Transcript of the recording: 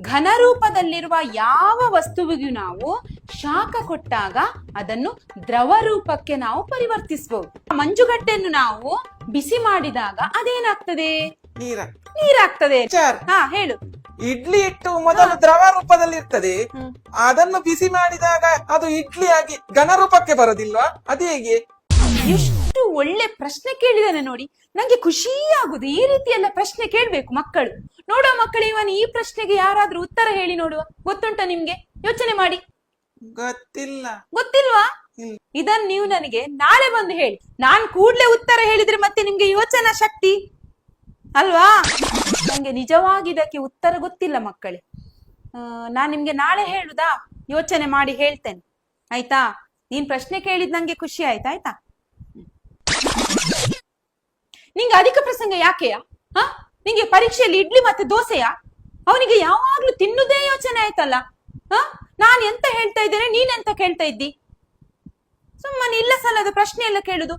ಘನರೂಪದಲ್ಲಿರುವ ಯಾವ ವಸ್ತುವಿಗೂ ನಾವು ಶಾಖ ಕೊಟ್ಟಾಗ ಅದನ್ನು ದ್ರವ ರೂಪಕ್ಕೆ ನಾವು ಪರಿವರ್ತಿಸಬಹುದು. ಮಂಜುಗಡ್ಡೆಯನ್ನು ನಾವು ಬಿಸಿ ಮಾಡಿದಾಗ ಅದೇನಾಗ್ತದೆ? ನೀರಾಗ್ತದೆ. ಹಾ, ಹೇಳು. ಇಡ್ಲಿ ಹಿಟ್ಟು ಮೊದಲು ದ್ರವ ರೂಪದಲ್ಲಿ ಇರ್ತದೆ, ಅದನ್ನು ಬಿಸಿ ಮಾಡಿದಾಗ ಅದು ಇಡ್ಲಿ ಆಗಿ ಘನ ರೂಪಕ್ಕೆ ಬರೋದಿಲ್ವಾ? ಅದು ಹೇಗೆ? ಎಷ್ಟು ಒಳ್ಳೆ ಪ್ರಶ್ನೆ ಕೇಳಿದಾನೆ ನೋಡಿ, ನಂಗೆ ಖುಷಿ ಆಗುದು. ಈ ರೀತಿ ಎಲ್ಲ ಪ್ರಶ್ನೆ ಕೇಳ್ಬೇಕು ಮಕ್ಕಳು. ನೋಡುವ ಮಕ್ಕಳು, ಇವನ್ ಈ ಪ್ರಶ್ನೆಗೆ ಯಾರಾದ್ರೂ ಉತ್ತರ ಹೇಳಿ ನೋಡುವ. ಗೊತ್ತುಂಟ ನಿಮ್ಗೆ? ಯೋಚನೆ ಮಾಡಿ. ಗೊತ್ತಿಲ್ವಾ? ಇದನ್ನ ನೀವು ನನಗೆ ನಾಳೆ ಬಂದು ಹೇಳಿ. ನಾನ್ ಕೂಡ್ಲೆ ಉತ್ತರ ಹೇಳಿದ್ರೆ ಮತ್ತೆ ನಿಮ್ಗೆ ಯೋಚನಾ ಶಕ್ತಿ ಅಲ್ವಾ? ನಂಗೆ ನಿಜವಾಗಿ ಇದಕ್ಕೆ ಉತ್ತರ ಗೊತ್ತಿಲ್ಲ ಮಕ್ಕಳೇ. ನಾನ್ ನಿಮ್ಗೆ ನಾಳೆ ಹೇಳುದಾ? ಯೋಚನೆ ಮಾಡಿ ಹೇಳ್ತೇನೆ, ಆಯ್ತಾ? ನೀನ್ ಪ್ರಶ್ನೆ ಕೇಳಿದ್ ನಂಗೆ ಖುಷಿ ಆಯ್ತಾ? ಆಯ್ತಾ? ನಿಂಗೆ ಅಧಿಕ ಪ್ರಸಂಗ ಯಾಕೆಯಾ? ನಿಂಗೆ ಪರೀಕ್ಷೆಯಲ್ಲಿ ಇಡ್ಲಿ ಮತ್ತೆ ದೋಸೆಯಾ? ಅವನಿಗೆ ಯಾವಾಗ್ಲೂ ತಿನ್ನುದೇ ಯೋಚನೆ ಆಯ್ತಲ್ಲ. ನಾನ್ ಎಂತ ಹೇಳ್ತಾ ಇದ್ದೇನೆ, ನೀನ್ ಎಂತ ಕೇಳ್ತಾ ಇದ್ದಿ? ಸುಮ್ಮನೆ ಇಲ್ಲ ಸಲ್ಲದ ಪ್ರಶ್ನೆ ಎಲ್ಲ ಕೇಳುದು.